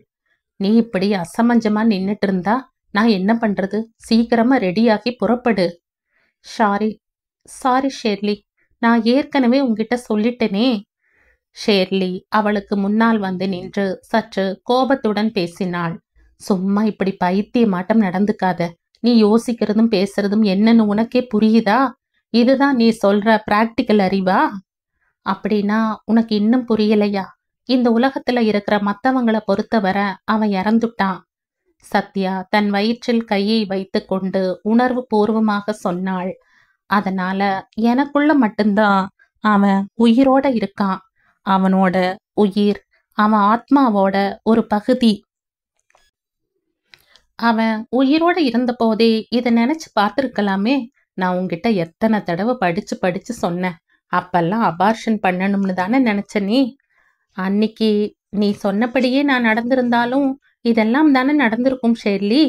நீ இப்படி அசமஞ்சமா நின்னுட்டு இருந்தா நான் என்ன பண்றது? சீக்கிரமா ரெடியாகி புறப்படு. சாரி சாரி ஷேர்லி, நான் ஏற்கனவே உங்ககிட்ட சொல்லிட்டேனே. ஷேர்லி அவளுக்கு முன்னால் வந்து நின்று சற்று கோபத்துடன் பேசினாள். சும்மா இப்படி பைத்தியமாட்டம் நடந்துக்காத. நீ யோசிக்கிறதும் பேசுறதும் என்னன்னு உனக்கே புரியுதா? இதுதான் நீ சொல்ற பிராக்டிக்கல் அறிவா? அப்படின்னா உனக்கு இன்னும் புரியலையா? இந்த உலகத்துல இருக்கிற மத்தவங்களை பொறுத்தவரை அவன் இறந்துட்டான். சத்யா தன் வயிற்றில் கையை வைத்து கொண்டு உணர்வு பூர்வமாக சொன்னாள். அதனால எனக்குள்ள மட்டும்தான் அவன் உயிரோட இருக்கான். அவனோட உயிர் அவன் ஆத்மாவோட ஒரு பகுதி. அவன் உயிரோட இருந்த போதே இதை நினைச்சு பார்த்துருக்கலாமே. நான் உங்ககிட்ட எத்தனை தடவை படிச்சு படிச்சு சொன்னேன். அப்பெல்லாம் அபார்ஷன் பண்ணணும்னு தானே நினைச்ச நீ. அன்னைக்கு நீ சொன்னபடியே நான் நடந்திருந்தாலும் இதெல்லாம் தானே நடந்திருக்கும் ஷேர்லி.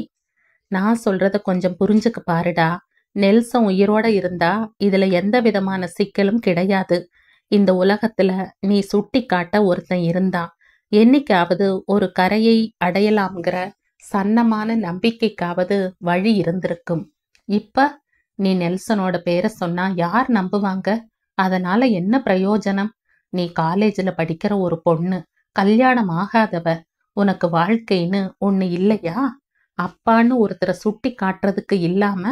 நான் சொல்றத கொஞ்சம் புரிஞ்சுக்க பாருடா. நெல்சன் உயிரோட இருந்தா இதுல எந்த விதமான சிக்கலும் கிடையாது. இந்த உலகத்துல நீ சுட்டி காட்ட ஒருத்தன் இருந்தான். என்னைக்காவது ஒரு கரையை அடையலாம்ங்கிற சன்னமான நம்பிக்கைக்காவது வழி இருந்திருக்கும். இப்ப நீ நெல்சனோட பேரை சொன்னா யார் நம்புவாங்க? அதனால என்ன பிரயோஜனம்? நீ காலேஜ்ல படிக்கிற ஒரு பொண்ணு, கல்யாணம் ஆகாதவ. உனக்கு வாழ்க்கைன்னு ஒண்ணு இல்லையா? அப்பான்னு ஒருத்தரை சுட்டி காட்டுறதுக்கு இல்லாம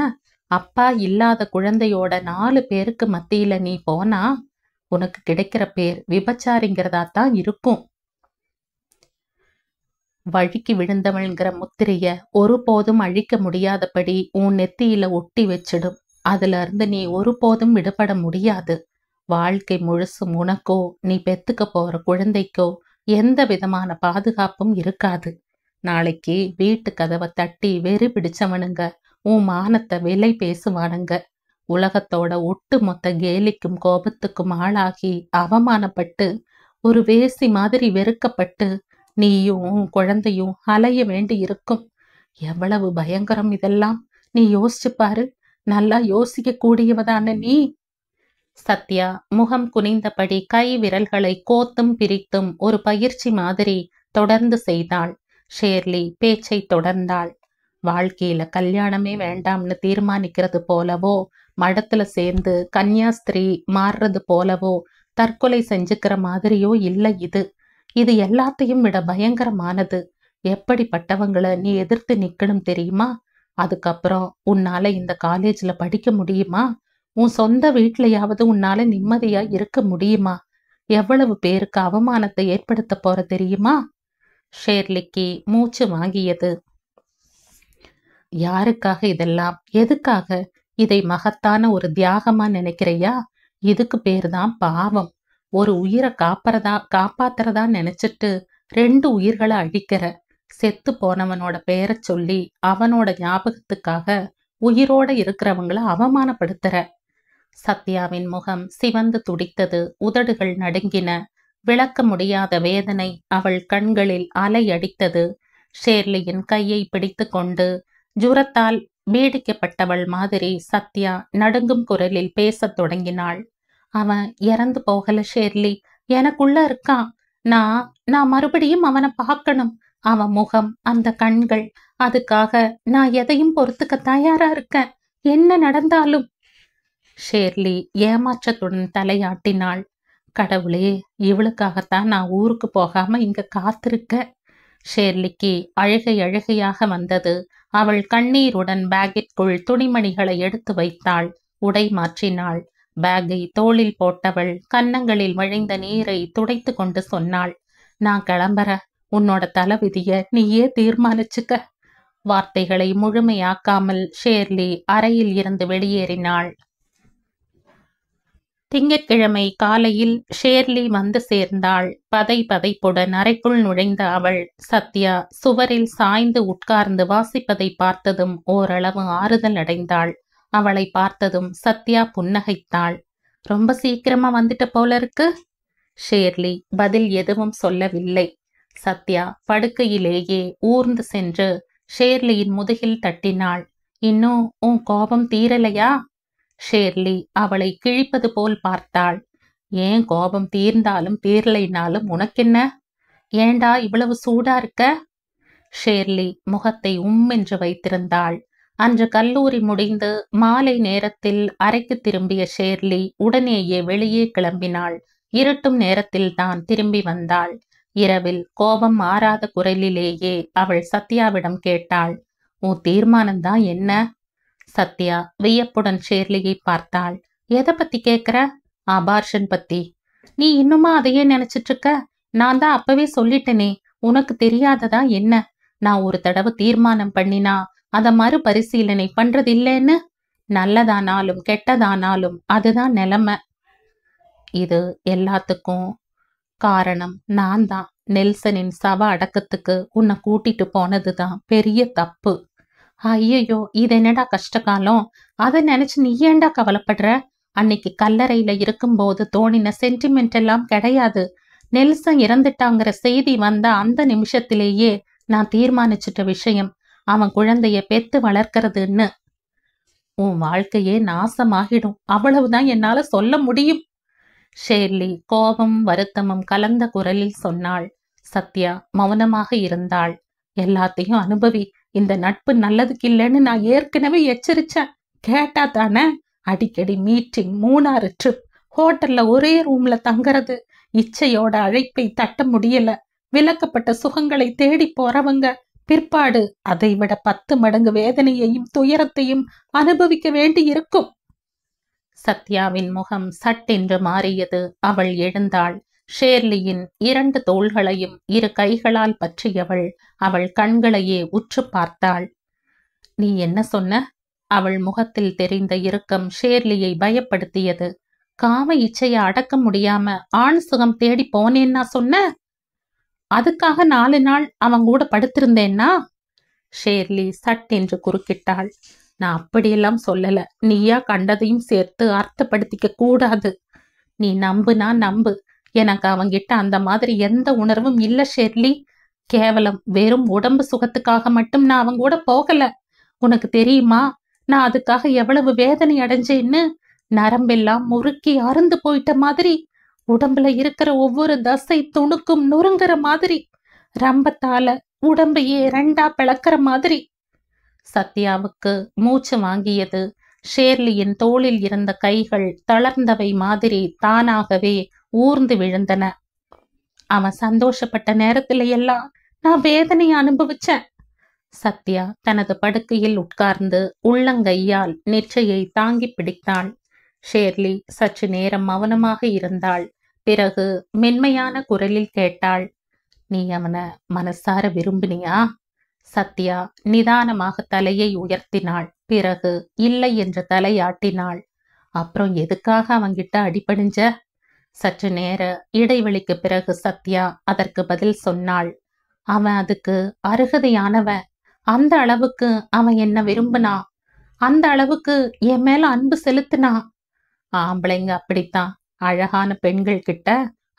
அப்பா இல்லாத குழந்தையோட 4 பேருக்கு மத்தியில நீ போனா உனக்கு கிடைக்கிற பேர் விபச்சாரிங்கிறதா தான் இருக்கும். வழுக்கி விழுந்தவள்ங்கிற முத்திரைய ஒருபோதும் அழிக்க முடியாதபடி உன் நெத்தியில ஒட்டி வச்சிடும். அதுல இருந்து நீ ஒருபோதும் விடுபட முடியாது. வாழ்க்கை முழுசும் உனக்கோ நீ பெத்துக்க போற குழந்தைக்கோ எந்த விதமான பாதுகாப்பும் இருக்காது. நாளைக்கு வீட்டு கதவை தட்டி வெறி பிடிச்சவனுங்க உன் மானத்தை விலை பேசுவானுங்க. உலகத்தோட ஒட்டு மொத்த கேலிக்கும் கோபத்துக்கும் ஆளாகி அவமானப்பட்டு ஒரு வேசி மாதிரி வெறுக்கப்பட்டு நீயும் குழந்தையும் அலைய வேண்டி இருக்கும். எவ்வளவு பயங்கரம் இதெல்லாம்! நீ யோசிச்சு பாரு. நல்லா யோசிக்க கூடியவதான நீ. சத்யா முகம் குனிந்தபடி கை விரல்களை கோத்தும் பிரித்தும் ஒரு பயிற்சி மாதிரி தொடர்ந்து செய்தாள். ஷேர்லி பேச்சை தொடர்ந்தாள். வாழ்க்கையில கல்யாணமே வேண்டாம்னு தீர்மானிக்கிறது போலவோ, மடத்துல சேர்ந்து கன்னியாஸ்திரி மாறுறது போலவோ, தற்கொலை செஞ்சுக்கிற மாதிரியோ இல்லை இது. இது எல்லாத்தையும் விட பயங்கரமானது. எப்படிப்பட்டவங்களை நீ எதிர்த்து நிக்கணும் தெரியுமா? அதுக்கப்புறம் உன்னால இந்த காலேஜ்ல படிக்க முடியுமா? உன் சொந்த வீட்லயாவது உன்னால நிம்மதியா இருக்க முடியுமா? எவ்வளவு பேருக்கு அவமானத்தை ஏற்படுத்த போற தெரியுமா? ஷேர்லிக்கு மூச்சு வாங்கியது. யாருக்காக இதெல்லாம்? எதுக்காக? இதை மகத்தான ஒரு தியாகமா நினைக்கிறையா? இதுக்கு பேருதான் பாவம். ஒரு உயிரை காப்பாத்துறதா நினைச்சிட்டு 2 உயிர்களை அழிக்கிற. செத்து போனவனோட பேரை சொல்லி அவனோட ஞாபகத்துக்காக உயிரோட இருக்கிறவங்கள அவமானப்படுத்துற. சத்யாவின் முகம் சிவந்து துடித்தது. உதடுகள் நடுங்கின. விளக்க முடியாத வேதனை அவள் கண்களில் அலை அடித்தது. ஷேர்லியின் கையை பிடித்து கொண்டு ஜுரத்தால் பீடிக்கப்பட்டவள் மாதிரி சத்யா நடுங்கும் குரலில் பேசத் தொடங்கினாள். அவன் இறந்து போகல ஷேர்லி, எனக்குள்ள இருக்கான். நான் நான் மறுபடியும் அவனை பார்க்கணும். அவன் முகம், அந்த கண்கள், அதுக்காக நான் எதையும் பொறுத்துக்க தயாரா இருக்கேன், என்ன நடந்தாலும். ஷேர்லி ஏமாற்றத்துடன் தலையாட்டினாள். கடவுளே, இவளுக்காகத்தான் நான் ஊருக்கு போகாம இங்க காத்திருக்க. ஷேர்லிக்கு அழுகை அழுகையாக வந்தது. அவள் கண்ணீருடன் பேக்கிற்குள் துணிமணிகளை எடுத்து வைத்தாள். உடை மாற்றினாள். பேக்கை தோளில் போட்டவள் கன்னங்களில் வழிந்த நீரை துடைத்து கொண்டு சொன்னாள், நான் கிளம்புற. உன்னோட தலைவிதிய நீயே தீர்மானிச்சுக்க. வார்த்தைகளை முழுமையாக்காமல் ஷேர்லி அறையில் இருந்து வெளியேறினாள். திங்கட்கிழமை காலையில் ஷேர்லி வந்து சேர்ந்தாள். பதை பதைப்புடன் அறைக்குள் நுழைந்த அவள் சத்யா சுவரில் சாய்ந்து உட்கார்ந்து வாசிப்பதை பார்த்ததும் ஓரளவு ஆறுதல் அடைந்தாள். அவளை பார்த்ததும் சத்யா புன்னகைத்தாள். ரொம்ப சீக்கிரமா வந்துட்ட போல இருக்கு. ஷேர்லி பதில் எதுவும் சொல்லவில்லை. சத்யா படுக்கையிலேயே ஊர்ந்து சென்று ஷேர்லியின் முதுகில் தட்டினாள். இன்னும் உன் கோபம் தீரலையா? ஷேர்லி அவளை கிழிப்பது போல் பார்த்தாள். ஏன் கோபம் தீர்ந்தாலும் தீரலைனாலும் உனக்கென்ன? ஏண்டா இவ்வளவு சூடா இருக்க? ஷேர்லி முகத்தை என்று வைத்திருந்தாள். அன்று கல்லூரி முடிந்து மாலை நேரத்தில் அறைக்கு திரும்பிய ஷேர்லி உடனேயே வெளியே கிளம்பினாள். இருட்டும் நேரத்தில் தான் திரும்பி வந்தாள். இரவில் கோபம் மாறாத குரலிலேயே அவள் சத்யாவிடம் கேட்டாள், உன் தீர்மானம்தான் என்ன? சத்யா வியப்புடன் ஷேர்லியை பார்த்தாள். எதை பத்தி கேக்குற? அபார்ஷன் பத்தி. நீ இன்னுமா அதையே நினைச்சிட்டு இருக்க? நான் தான் அப்பவே சொல்லிட்டேனே, உனக்கு தெரியாததா என்ன? நான் ஒரு தடவை தீர்மானம் பண்ணினா அத மறுபரிசீலனை பண்றதில்லைன்னு. நல்லதானாலும் கெட்டதானாலும் அதுதான் நிலைமை. இது எல்லாத்துக்கும் காரணம் நான் தான். நெல்சனின் சவ அடக்கத்துக்கு உன்னை கூட்டிட்டு போனதுதான் பெரிய தப்பு. ஐயோ, இது என்னடா கஷ்டகாலம்? அதை நினைச்சு நீ ஏண்டா கவலைப்படுற? அன்னைக்கு கல்லறையில இருக்கும்போது தோணின சென்டிமெண்ட் எல்லாம் கிடையாது. நெல்சன் இறந்துட்டாங்கிற செய்தி வந்த அந்த நிமிஷத்திலேயே நான் தீர்மானிச்சிட்ட விஷயம் அவன் குழந்தைய பெத்து வளர்க்கறதுன்னு. உன் வாழ்க்கையே நாசமாகிடும், அவ்வளவுதான் என்னால சொல்ல முடியும். ஷேர்லி கோபம் வருத்தமும் கலந்த குரலில் சொன்னாள். சத்யா மௌனமாக இருந்தாள். எல்லாத்தையும் அனுபவி, இந்த நட்பு நல்லதுக்கு இல்லைன்னு நான் ஏற்கனவே எச்சரிச்சேன். கேட்டா தானே? அடிக்கடி மீட்டிங், 3 ட்ரிப், ஹோட்டல்ல ஒரே ரூம்ல தங்கறது, இச்சையோட அழைப்பை தட்ட முடியல, விலக்கப்பட்ட சுகங்களை தேடி போறவங்க பிற்பாடு அதை விட 10 மடங்கு வேதனையையும் துயரத்தையும் அனுபவிக்க வேண்டி இருக்கும். சத்யாவின் முகம் சட்டென்று மாறியது. அவள் எழுந்தாள். ஷேர்லியின் 2 தோள்களையும் 2 கைகளால் பற்றியவள் அவள் கண்களையே உற்று பார்த்தாள். நீ என்ன சொன்ன? அவள் முகத்தில் தெரிந்த இறுக்கம் ஷேர்லியை பயப்படுத்தியது. காம இச்சையை அடக்க முடியாம ஆண் சுகம் தேடி போனேன்னா சொன்ன? அதுக்காக 4 நாள் அவன் கூட படுத்திருந்தேன்னா? ஷேர்லி சட்டென்று குறுக்கிட்டாள். நான் அப்படியெல்லாம் சொல்லல. நீயா கண்டதையும் சேர்த்து அர்த்தப்படுத்திக்க கூடாது. நீ நம்புனா நம்பு, எனக்கு அவங்கிட்ட அந்த மாதிரி எந்த உணர்வும் இல்ல ஷேர்லி. கேவலம் வெறும் உடம்பு சுகத்துக்காக மட்டும் நான் அவங்க கூட போகல. உனக்கு தெரியுமா நான் அதுக்காக எவ்வளவு வேதனை அடைஞ்சேன்னு? நரம்பெல்லாம் முறுக்கி அருந்து போயிட்ட மாதிரி, உடம்புல இருக்கிற ஒவ்வொரு தசை துணுக்கும் நொறுங்குற மாதிரி, ரம்பத்தால உடம்பையே 2ஆ பிளக்கிற மாதிரி. சத்யாவுக்கு மூச்சு வாங்கியது. ஷேர்லியின் தோளில் இருந்த கைகள் தளர்ந்தவை மாதிரி தானாகவே ஊர்ந்து விழுந்தன. அவன் சந்தோஷப்பட்ட நேரத்துல எல்லாம் நான் வேதனையை அனுபவிச்சேன். சத்யா தனது படுக்கையில் உட்கார்ந்து உள்ளங்கையால் நெற்றியை தாங்கி பிடித்தாள். ஷேர்லி சற்று நேரம் மௌனமாக இருந்தாள். பிறகு மென்மையான குரலில் கேட்டாள், நீ அவனை மனசார விரும்பினியா? சத்யா நிதானமாக தலையை உயர்த்தினாள். பிறகு இல்லை என்று தலையாட்டினாள். அப்புறம் எதுக்காக அவங்கிட்ட அடிபடிஞ்ச? சற்று நேர இடைவெளிக்கு பிறகு சத்யா அதற்கு பதில் சொன்னாள். அவன் அதுக்கு அருகதையானவன். அந்த அளவுக்கு அவன் என்ன விரும்பினா, அந்த அளவுக்கு என் மேல அன்பு செலுத்தினா. ஆம்பளைங்க அப்படித்தான். அழகான பெண்கள் கிட்ட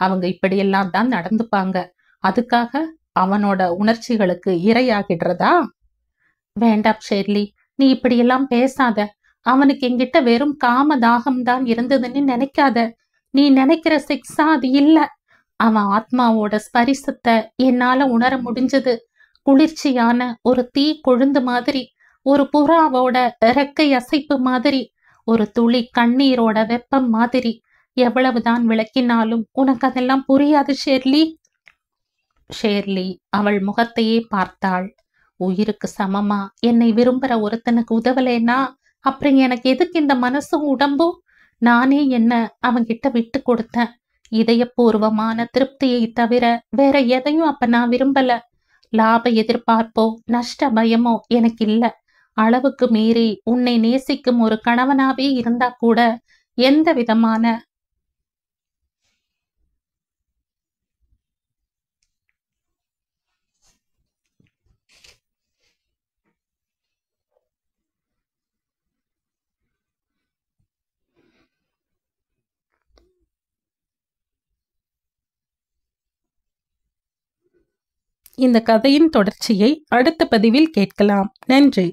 அவங்க இப்படியெல்லாம் தான் நடந்துப்பாங்க. அதுக்காக அவனோட உணர்ச்சிகளுக்கு இரையாகிடுறதா? வேண்டாம் ஷேர்லி, நீ இப்படியெல்லாம் பேசாத. அவனுக்கு என்கிட்ட வெறும் காம தாகம்தான் இருந்ததுன்னு நினைக்காத. நீ நினைக்கிற செக்ஸா அது இல்ல. அவன் ஆத்மாவோட ஸ்பரிசத்தை என்னால உணர முடிஞ்சது. குளிர்ச்சியான ஒரு தீ கொழுந்து மாதிரி, ஒரு புறாவோட இறக்கை அசைப்பு மாதிரி, ஒரு துளி கண்ணீரோட வெப்பம் மாதிரி. எவ்வளவுதான் விளக்கினாலும் உனக்கு அதெல்லாம் புரியாது ஷேர்லி. ஷேர்லி அவள் முகத்தையே பார்த்தாள். உயிருக்கு சமமா என்னை விரும்புற ஒருத்தனுக்கு உதவலேன்னா அப்புறம் எனக்கு எதுக்கு இந்த மனசும் உடம்பும்? நானே என்ன அவன்கிட்ட விட்டு கொடுத்தேன். இதயபூர்வமான திருப்தியை தவிர வேற எதையும் அப்ப நான் விரும்பல. லாப எதிர்பார்ப்போ நஷ்ட பயமோ எனக்கு இல்ல. அளவுக்கு மீறி உன்னை நேசிக்கும் ஒரு கணவனாவே இருந்தா கூட எந்த விதமான இந்த கதையின் தொடர்ச்சியை அடுத்த பதிவில் கேட்கலாம். நன்றி.